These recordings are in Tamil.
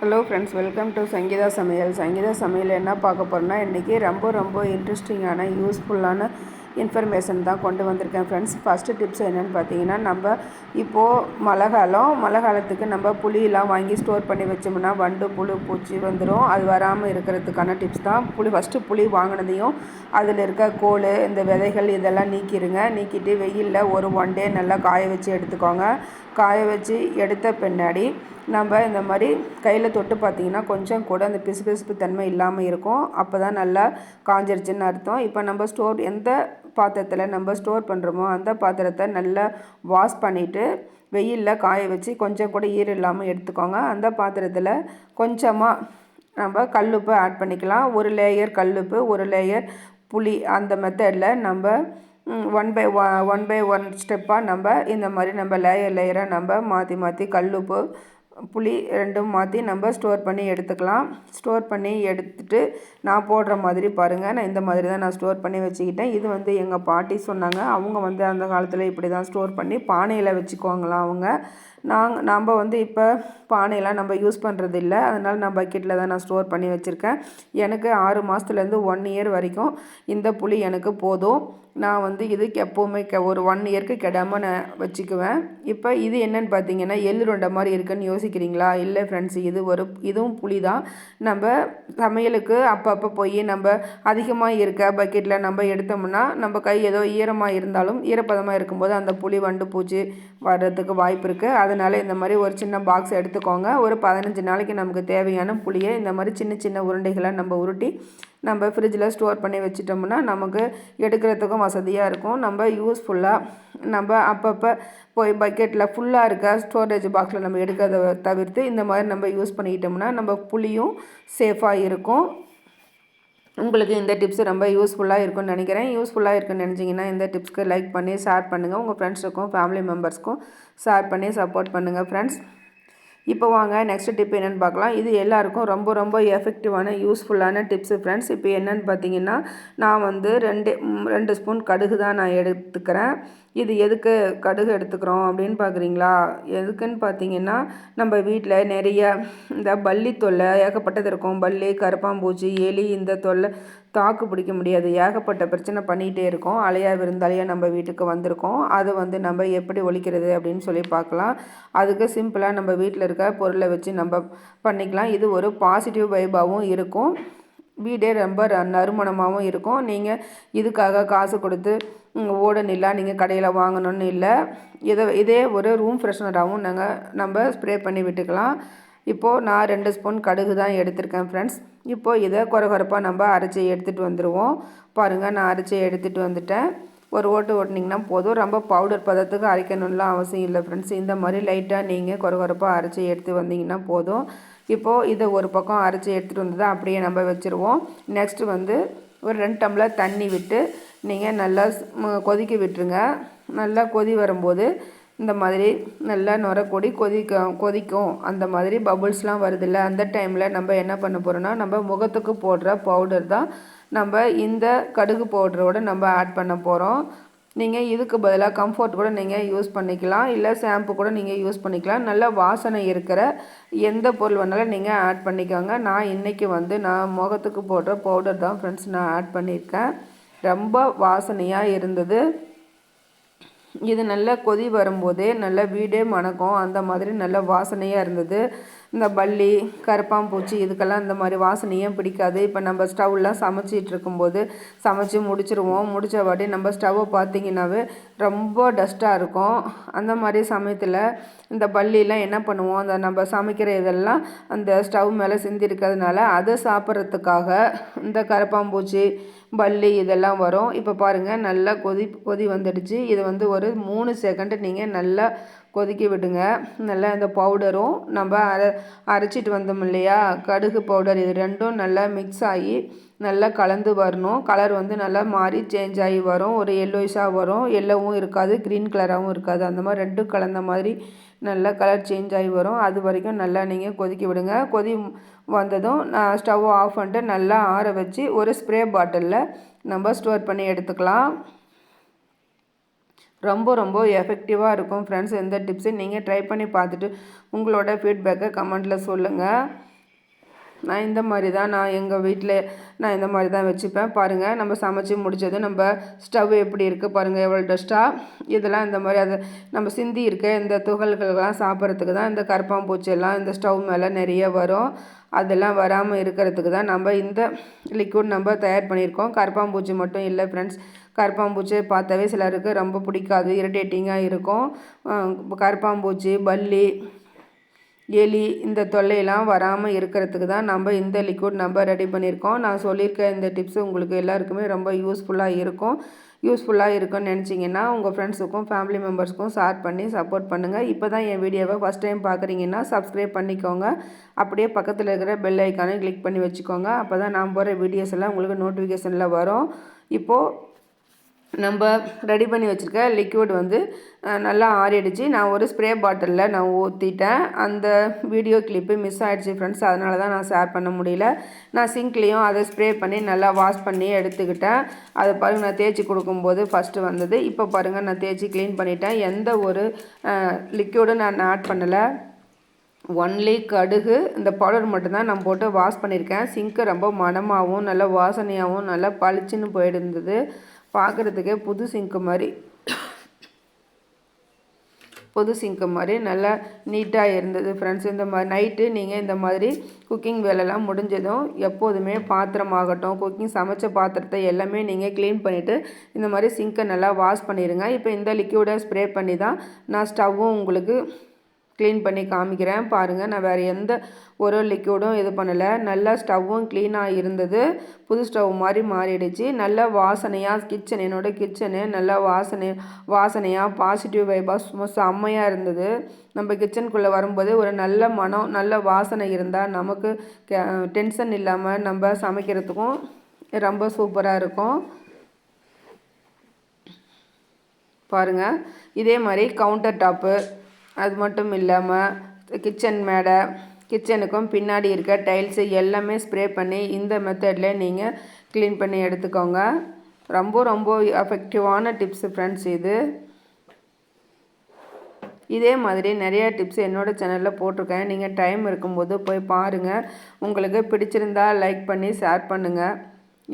Hello friends, welcome to Sangeetha சமையல். சங்கீதா சமையல் என்ன பார்க்க போகிறோன்னா, இன்றைக்கி ரொம்ப இன்ட்ரெஸ்டிங்கான யூஸ்ஃபுல்லான இன்ஃபர்மேஷன் தான் கொண்டு வந்திருக்கேன் ஃப்ரெண்ட்ஸ். ஃபஸ்ட்டு டிப்ஸ் என்னென்னு பார்த்தீங்கன்னா, நம்ம இப்போது மழை காலத்துக்கு நம்ம புளியெலாம் வாங்கி ஸ்டோர் பண்ணி வச்சோம்னா வண்டு புழு பூச்சி வந்துடும். அது வராமல் இருக்கிறதுக்கான டிப்ஸ் தான். ஃபஸ்ட்டு புளி வாங்கினதையும் அதில் இருக்க கோல், இந்த விதைகள் இதெல்லாம் நீக்கிட்டு வெயிலில் ஒரு 1 டே நல்லா காய வச்சு எடுத்துக்கோங்க. காய வச்சு எடுத்த பின்னாடி நம்ம இந்த மாதிரி கையில் தொட்டு பார்த்திங்கன்னா கொஞ்சம் கூட அந்த பிசுபிசுப்பு தன்மை இல்லாமல் இருக்கும். அப்போ தான் நல்லா காஞ்சிருச்சுன்னு அர்த்தம். இப்போ நம்ம எந்த பாத்திரத்தில் நம்ம ஸ்டோர் பண்ணுறோமோ அந்த பாத்திரத்தை நல்லா வாஷ் பண்ணிவிட்டு வெயிலில் காய வச்சு கொஞ்சம் கூட ஈரம் இல்லாமல் எடுத்துக்கோங்க. அந்த பாத்திரத்தில் கொஞ்சமாக நம்ம கல்லுப்பு ஆட் பண்ணிக்கலாம். 1 லேயர் கல்லுப்பு, 1 லேயர் புளி. அந்த மெத்தடில் நம்ம 1 பை 1 ஸ்டெப்பாக நம்ம இந்த மாதிரி நம்ம லேயராக நம்ம மாற்றி கல்லுப்பு புளி 2ம் மாற்றி நம்ம ஸ்டோர் பண்ணி எடுத்துக்கலாம். ஸ்டோர் பண்ணி எடுத்துகிட்டு நான் போடுற மாதிரி பாருங்கள். நான் இந்த மாதிரி தான் நான் ஸ்டோர் பண்ணி வச்சுக்கிட்டேன். இது எங்கள் பாட்டி சொன்னாங்க. அவங்க அந்த காலத்தில் இப்படி தான் ஸ்டோர் பண்ணி பானையில் வச்சுக்குவாங்களாம் அவங்க. நம்ம இப்போ பானையெல்லாம் நம்ம யூஸ் பண்ணுறது இல்லை. அதனால் நான் பக்கெட்டில் தான் நான் ஸ்டோர் பண்ணி வச்சுருக்கேன். எனக்கு 6 மாதத்துலேருந்து 1 இயர் வரைக்கும் இந்த புளி எனக்கு போதும். நான் இதுக்கு எப்போவுமே ஒரு 1 இயருக்கு கெடாமல் நான் வச்சுக்குவேன். இப்போ இது என்னென்னு பார்த்தீங்கன்னா, எள்ளுருண்டை மாதிரி இருக்குதுன்னு யோசிக்கிறீங்களா? இல்லை ஃப்ரெண்ட்ஸ், இதுவும் புளி தான். நம்ம சமையலுக்கு அப்பப்போ போய் நம்ம அதிகமாக இருக்க பக்கெட்டில் நம்ம எடுத்தோம்னா நம்ம கை ஏதோ ஈரமாக இருந்தாலும் ஈரப்பதமாக இருக்கும்போது அந்த புளி வண்டு பூச்சி வர்றதுக்கு வாய்ப்பு இருக்குது. அதனால் இந்த மாதிரி ஒரு சின்ன பாக்ஸ் எடுத்துக்கோங்க. ஒரு 15 நாளைக்கு நமக்கு தேவையான புளியை இந்த மாதிரி சின்ன உருண்டைகளை நம்ம உருட்டி நம்ம ஃப்ரிட்ஜில் ஸ்டோர் பண்ணி வச்சிட்டோம்னா நமக்கு எடுக்கிறதுக்கும் வசதியாக இருக்கும். நம்ம யூஸ்ஃபுல்லாக நம்ம அப்பப்போ போய் பக்கெட்டில் ஃபுல்லாக இருக்க ஸ்டோரேஜ் பாக்ஸில் நம்ம எடுக்கிறத தவிர்த்து இந்த மாதிரி நம்ம யூஸ் பண்ணிக்கிட்டோம்னா நம்ம புளியும் சேஃபாக இருக்கும். உங்களுக்கு இந்த டிப்ஸ் ரொம்ப யூஸ்ஃபுல்லாக இருக்கும்னு நினைக்கிறேன். யூஸ்ஃபுல்லாக இருக்குன்னு நினச்சிங்கன்னா இந்த டிப்ஸ்க்கு லைக் பண்ணி ஷேர் பண்ணுங்கள். உங்கள் ஃப்ரெண்ட்ஸுக்கும் ஃபேமிலி மெம்பர்ஸ்க்கும் ஷேர் பண்ணி சப்போர்ட் பண்ணுங்கள் ஃப்ரெண்ட்ஸ். இப்போ வாங்க நெக்ஸ்ட் டிப் என்னென்னு பார்க்கலாம். இது எல்லாருக்கும் ரொம்ப எஃபெக்டிவான யூஸ்ஃபுல்லான டிப்ஸு ஃப்ரெண்ட்ஸ். இப்போ என்னென்னு பார்த்தீங்கன்னா, நான் 2 ஸ்பூன் கடுகு தான் நான் எடுத்துக்கிறேன். இது எதுக்கு கடுகு எடுத்துக்கிறோம் அப்படின்னு பார்க்குறீங்களா? எதுக்குன்னு பார்த்தீங்கன்னா, நம்ம வீட்டில் நிறைய இந்த பல்லி தொல்லை ஏகப்பட்டது இருக்கும். பல்லி, கரப்பாம்பூச்சி, எலி, இந்த தொல்லை தாக்கு பிடிக்க முடியாது. ஏகப்பட்ட பிரச்சனை பண்ணிகிட்டே இருக்கோம். அலையா விருந்தாலையாக நம்ம வீட்டுக்கு வந்திருக்கோம். அதை நம்ம எப்படி ஒழிக்கிறது அப்படின்னு சொல்லி பார்க்கலாம். அதுக்கு சிம்பிளாக நம்ம வீட்டில் இருக்க பொருளை வச்சு நம்ம பண்ணிக்கலாம். இது ஒரு பாசிட்டிவ் வைபாகவும் இருக்கும். வீடே ரொம்ப நறுமணமாகவும் இருக்கும். நீங்கள் இதுக்காக காசு கொடுத்து ஓடனில்லாம் நீங்கள் கடையில் வாங்கணும்னு இல்லை. இதே ஒரு ரூம் ஃப்ரெஷ்னராகவும் நம்ம ஸ்ப்ரே பண்ணி விட்டுக்கலாம். இப்போது நான் 2 ஸ்பூன் கடுகு தான் எடுத்திருக்கேன் ஃப்ரெண்ட்ஸ். இப்போது இதை கொரகொரப்பாக நம்ம அரைச்சி எடுத்துகிட்டு வந்துடுவோம். பாருங்கள், நான் அரைச்சி எடுத்துகிட்டு வந்துட்டேன். ஒரு ஓட்டினீங்கன்னா போதும். ரொம்ப பவுடர் பதத்துக்கு அரைக்கணும்லாம் அவசியம் இல்லை ஃப்ரெண்ட்ஸ். இந்த மாதிரி லைட்டாக நீங்கள் கொரகொரப்பாக அரைச்சி எடுத்து வந்தீங்கன்னா போதும். இப்போது இதை ஒரு பக்கம் அரைச்சி எடுத்துகிட்டு வந்ததை அப்படியே நம்ம வச்சுருவோம். நெக்ஸ்ட்டு ஒரு 2 டம்ளர் தண்ணி விட்டு நீங்கள் நல்லா கொதிக்க விட்டுருங்க. நல்லா கொதி வரும்போது இந்த மாதிரி நல்லா நுரக்கூடி கொதிக்கும். அந்த மாதிரி பபுள்ஸ்லாம் வருதில்ல, அந்த டைமில் நம்ம என்ன பண்ண போகிறோன்னா, நம்ம முகத்துக்கு போடுற பவுடர் தான் நம்ம இந்த கடுகு பவுடரோடு நம்ம ஆட் பண்ண போகிறோம். நீங்கள் இதுக்கு பதிலாக கம்ஃபர்ட் கூட நீங்கள் யூஸ் பண்ணிக்கலாம். இல்லை ஷாம்பு கூட நீங்கள் யூஸ் பண்ணிக்கலாம். நல்ல வாசனை இருக்கிற எந்த பொருள் வேணாலும் நீங்கள் ஆட் பண்ணிக்கோங்க. நான் இன்றைக்கி நான் முகத்துக்கு போடுற பவுடர் தான் ஃப்ரெண்ட்ஸ் நான் ஆட் பண்ணியிருக்கேன். ரொம்ப வாசனையாக இருந்தது. இது நல்லா கொதி வரும்போதே நல்லா வீடே மணக்கும். அந்த மாதிரி நல்ல வாசனையாக இருந்தது. இந்த பல்லி, கரப்பாம்பூச்சி இதுக்கெல்லாம் இந்த மாதிரி வாசனையும் பிடிக்காது. இப்போ நம்ம ஸ்டவ்லாம் சமைச்சிட்டு இருக்கும்போது சமைச்சி முடிச்சிருவோம். முடித்த வாட்டி நம்ம ஸ்டவ்வை பார்த்திங்கன்னாவே ரொம்ப டஸ்ட்டாக இருக்கும். அந்த மாதிரி சமயத்தில் இந்த பல்லிலாம் என்ன பண்ணுவோம், அந்த நம்ம சமைக்கிற இதெல்லாம் அந்த ஸ்டவ் மேலே சிந்தி இருக்கிறதுனால அதை சாப்பிட்றதுக்காக இந்த கரப்பாம்பூச்சி, பல்லி இதெல்லாம் வரும். இப்போ பாருங்கள், நல்லா கொதி வந்துடுச்சு. இது ஒரு 3 செகண்டு நீங்கள் நல்லா கொதிக்க விடுங்க. நல்லா இந்த பவுடரும் நம்ம அரைச்சிட்டு வந்தோம் இல்லையா, கடுகு பவுடர், இது 2ம் நல்லா மிக்ஸ் ஆகி நல்லா கலந்து வரணும். கலர் நல்லா மாறி சேஞ்ச் ஆகி வரும். ஒரு எல்லோயிஷாக வரும். எல்லோவும் இருக்காது, க்ரீன் கலராகவும் இருக்காது. அந்த மாதிரி 2ம் கலந்த மாதிரி நல்லா கலர் சேஞ்ச் ஆகி வரும். அது வரைக்கும் நல்லா நீங்கள் கொதிக்க விடுங்க. கொதி வந்ததும் நான் ஸ்டவ் ஆஃப் பண்ணிட்டு நல்லா ஆற வச்சு ஒரு ஸ்ப்ரே பாட்டிலில் நம்ம ஸ்டோர் பண்ணி எடுத்துக்கலாம். ரொம்ப எஃபெக்டிவாக இருக்கும் ஃப்ரெண்ட்ஸ். இந்த டிப்ஸை நீங்கள் ட்ரை பண்ணி பார்த்துட்டு உங்களோட ஃபீட்பேக்கை கமெண்ட்டில் சொல்லுங்கள். நான் இந்த மாதிரி தான் எங்கள் வீட்டில் நான் இந்த மாதிரி தான் வச்சுப்பேன். பாருங்கள், நம்ம சமைச்சி முடித்தது நம்ம ஸ்டவ் எப்படி இருக்குது பாருங்கள், எவ்வளோ டஸ்ட்டாக. இதெல்லாம் இந்த மாதிரி அதை நம்ம சிந்தி இருக்க இந்த துகள்கள்லாம் சாப்பிட்றதுக்கு தான் இந்த கரப்பாம்பூச்சியெல்லாம் இந்த ஸ்டவ் மேலே நிறைய வரும். அதெல்லாம் வராமல் இருக்கிறதுக்கு தான் நம்ம இந்த லிக்விட் நம்ம தயார் பண்ணியிருக்கோம். கரப்பாம்பூச்சி மட்டும் இல்லை ஃப்ரெண்ட்ஸ், கரப்பாம்பூச்சி பார்த்தாவே சிலருக்கு ரொம்ப பிடிக்காது, இரிட்டேட்டிங்காக இருக்கும். கரப்பாம்பூச்சி, பல்லி, எலி இந்த தொல்லையெல்லாம் வராமல் இருக்கிறதுக்கு தான் நம்ம இந்த லிக்விட் நம்ம ரெடி பண்ணியிருக்கோம். நான் சொல்லியிருக்க இந்த டிப்ஸு உங்களுக்கு எல்லாருக்குமே ரொம்ப யூஸ்ஃபுல்லாக இருக்கும்னு நினச்சிங்கன்னா உங்கள் ஃப்ரெண்ட்ஸுக்கும் ஃபேமிலி மெம்பர்ஸுக்கும் ஷேர் பண்ணி சப்போர்ட் பண்ணுங்கள். இப்போ தான் என் வீடியோவை ஃபஸ்ட் டைம் பார்க்குறீங்கன்னா சப்ஸ்கிரைப் பண்ணிக்கோங்க. அப்படியே பக்கத்தில் இருக்கிற பெல் ஐக்கானை கிளிக் பண்ணி வச்சுக்கோங்க. அப்போ தான் நான் போகிற வீடியோஸ் எல்லாம் உங்களுக்கு நோட்டிஃபிகேஷனில் வரும். இப்போது நம்ம ரெடி பண்ணி வச்சுருக்க லிக்விட் நல்லா ஆறிடுச்சு. நான் ஒரு ஸ்ப்ரே பாட்டிலில் நான் ஊற்றிட்டேன். அந்த வீடியோ கிளிப்பு மிஸ் ஆகிடுச்சு ஃப்ரெண்ட்ஸ், அதனால தான் நான் ஷேர் பண்ண முடியல. நான் சிங்க்லேயும் அதை ஸ்ப்ரே பண்ணி நல்லா வாஷ் பண்ணி எடுத்துக்கிட்டேன். அதை பாருங்கள், நான் தேய்ச்சி கொடுக்கும்போது ஃபஸ்ட்டு வந்தது. இப்போ பாருங்கள், நான் தேய்ச்சி க்ளீன் பண்ணிட்டேன். எந்த ஒரு லிக்விடும் நான் ஆட் பண்ணலை. ஒன்லி கடுகு இந்த பவுடர் மட்டும்தான் நான் போட்டு வாஷ் பண்ணியிருக்கேன். சிங்க்கு ரொம்ப மணமாகவும் நல்ல வாசனையாகவும் நல்லா பளிச்சுன்னு போயிடுந்தது. பார்க்குறதுக்கே புது சிங்க்கு மாதிரி நல்லா நீட்டாக இருந்தது ஃப்ரெண்ட்ஸ். இந்த மாதிரி நைட்டு நீங்கள் இந்த மாதிரி குக்கிங் வேலைலாம் முடிஞ்சதும் எப்போதுமே பாத்திரமாகட்டும், சமைச்ச பாத்திரத்தை எல்லாமே நீங்கள் க்ளீன் பண்ணிவிட்டு இந்த மாதிரி சிங்க்கை நல்லா வாஷ் பண்ணிடுங்க. இப்போ இந்த லிக்விடை ஸ்ப்ரே பண்ணி தான் நான் ஸ்டவ்வும் உங்களுக்கு க்ளீன் பண்ணி காமிக்கிறேன். பாருங்கள், நான் வேறு எந்த ஒரு லிக்விடும் இது பண்ணலை. நல்லா ஸ்டவ்வும் க்ளீனாக இருந்தது. புது ஸ்டவ் மாதிரி மாறிடுச்சு. நல்ல வாசனையாக என்னோடய கிச்சனு நல்லா வாசனையாக பாசிட்டிவ் வைபாக சும்மா செம்மையாக இருந்தது. நம்ம கிச்சனுக்குள்ளே வரும்போது ஒரு நல்ல மனம், நல்ல வாசனை இருந்தால் நமக்கு டென்ஷன் இல்லாமல் நம்ம சமைக்கிறதுக்கும் ரொம்ப சூப்பராக இருக்கும். பாருங்கள், இதே மாதிரி கவுண்டர் டாப்பு, அது மட்டும் இல்லாமல் கிச்சன் மேடை, கிச்சனுக்கும் பின்னாடி இருக்க டைல்ஸு எல்லாமே ஸ்ப்ரே பண்ணி இந்த மெத்தடில் நீங்கள் க்ளீன் பண்ணி எடுத்துக்கோங்க. ரொம்ப எஃபெக்டிவான டிப்ஸு ஃப்ரெண்ட்ஸ் இது. இதே மாதிரி நிறையா டிப்ஸ் என்னோடய சேனலில் போட்டிருக்கேன். நீங்கள் டைம் இருக்கும்போது போய் பாருங்கள். உங்களுக்கு பிடிச்சிருந்தா லைக் பண்ணி ஷேர் பண்ணுங்கள்.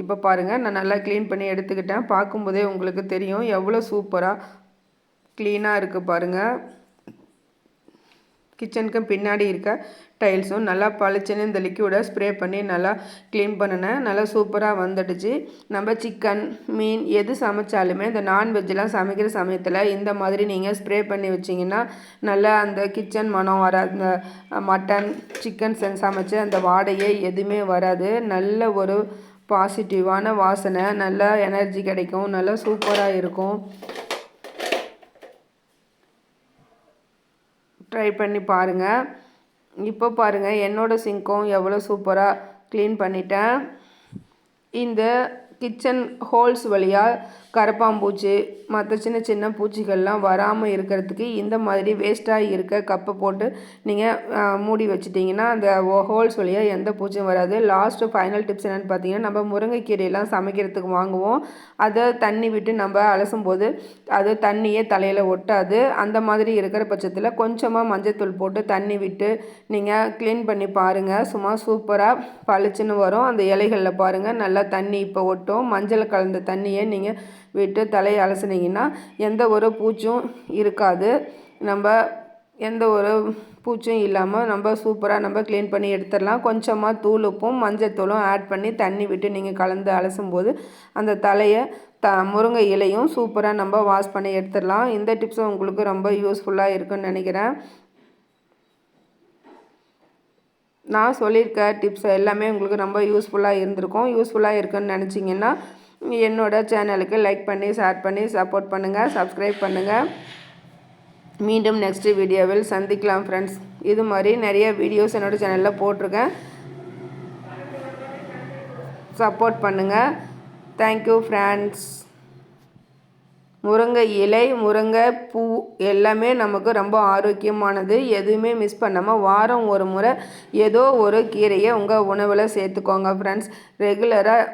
இப்போ பாருங்கள், நான் நல்லா க்ளீன் பண்ணி எடுத்துக்கிட்டேன். பார்க்கும்போதே உங்களுக்கு தெரியும் எவ்வளோ சூப்பராக க்ளீனாக இருக்குது பாருங்கள். கிச்சனுக்கு பின்னாடி இருக்க டைல்ஸும் நல்லா பளிச்சுன்னு இந்த லிக்விடை ஸ்ப்ரே பண்ணி நல்லா க்ளீன் பண்ணினேன். நல்லா சூப்பராக வந்துடுச்சு. நம்ம சிக்கன், மீன் எது சமைச்சாலுமே இந்த நான்வெஜ்லாம் சமைக்கிற சமயத்தில் இந்த மாதிரி நீங்கள் ஸ்ப்ரே பண்ணி வச்சிங்கன்னா நல்லா அந்த கிச்சன் மனம் வராது. இந்த மட்டன், சிக்கன் சமைச்சு அந்த வாடையே எதுவுமே வராது. நல்ல ஒரு பாசிட்டிவான வாசனை, நல்லா எனர்ஜி கிடைக்கும், நல்லா சூப்பராக இருக்கும். ட்ரை பண்ணி பாருங்கள். இப்போ பாருங்கள், என்னோடய சிங்க்கும் எவ்வளோ சூப்பராக க்ளீன் பண்ணிட்டேன். இந்த கிச்சன் ஹோல்ஸ் வழியாக கரப்பாம்பூச்சி மற்ற சின்ன சின்ன பூச்சிகள்லாம் வராமல் இருக்கிறதுக்கு இந்த மாதிரி வேஸ்ட்டாக இருக்க கப்பை போட்டு நீங்கள் மூடி வச்சிட்டிங்கன்னா அந்த ஹோல்ஸ் வழியாக எந்த பூச்சியும் வராது. லாஸ்ட்டு ஃபைனல் டிப்ஸ் என்னென்னு பார்த்தீங்கன்னா, நம்ம முருங்கைக்கீரையெல்லாம் சமைக்கிறதுக்கு வாங்குவோம். அதை தண்ணி விட்டு நம்ம அலசும் போது அது தண்ணியே தலையில் ஒட்டாது. அந்த மாதிரி இருக்கிற பட்சத்தில் கொஞ்சமாக மஞ்சத்தூள் போட்டு தண்ணி விட்டு நீங்கள் க்ளீன் பண்ணி பாருங்கள். சும்மா சூப்பராக பளிச்சுன்னு வரும். அந்த இலைகளில் பாருங்கள் நல்லா தண்ணி இப்போ ஒட்டும். மஞ்சள் கலந்த தண்ணியை நீங்கள் விட்டு தலையை அலசினீங்கன்னா எந்த ஒரு பூச்சும் இருக்காது. நம்ம எந்த ஒரு பூச்சும் இல்லாமல் நம்ம சூப்பராக நம்ம க்ளீன் பண்ணி எடுத்துடலாம். கொஞ்சமாக தூள் உப்பும் மஞ்சத்தூளும் ஆட் பண்ணி தண்ணி விட்டு நீங்கள் கலந்து அலசும்போது அந்த தலையை முருங்கை இலையும் சூப்பராக நம்ம வாஷ் பண்ணி எடுத்துடலாம். இந்த டிப்ஸும் உங்களுக்கு ரொம்ப யூஸ்ஃபுல்லாக இருக்குன்னு நினைக்கிறேன். நான் சொல்லியிருக்க டிப்ஸ் எல்லாமே உங்களுக்கு ரொம்ப யூஸ்ஃபுல்லாக இருக்குன்னு நினச்சிங்கன்னா என்னோடய சேனலுக்கு லைக் பண்ணி ஷேர் பண்ணி சப்போர்ட் பண்ணுங்கள், சப்ஸ்கிரைப் பண்ணுங்கள். மீண்டும் நெக்ஸ்ட் வீடியோவில் சந்திக்கலாம் ஃப்ரெண்ட்ஸ். இது மாதிரி நிறைய வீடியோஸ் என்னோடய சேனலில் போட்டிருக்கேன். சப்போர்ட் பண்ணுங்கள். Thank you friends. முருங்கை இலை, முருங்கை பூ எல்லாமே நமக்கு ரொம்ப ஆரோக்கியமானது. எதுவுமே மிஸ் பண்ணாமல் வாரம் ஒரு முறை ஏதோ ஒரு கீரையை உங்கள் உணவில் சேர்த்துக்கோங்க ஃப்ரெண்ட்ஸ். ரெகுலராக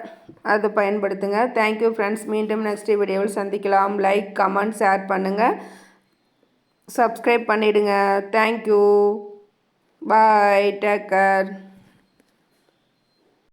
அதை பயன்படுத்துங்க. Thank you friends. மீண்டும் நெக்ஸ்ட் வீடியோவில் சந்திக்கலாம். லைக், கமெண்ட், ஷேர் பண்ணுங்கள், சப்ஸ்கிரைப் பண்ணிவிடுங்க. தேங்க்யூ. பாய். Take care.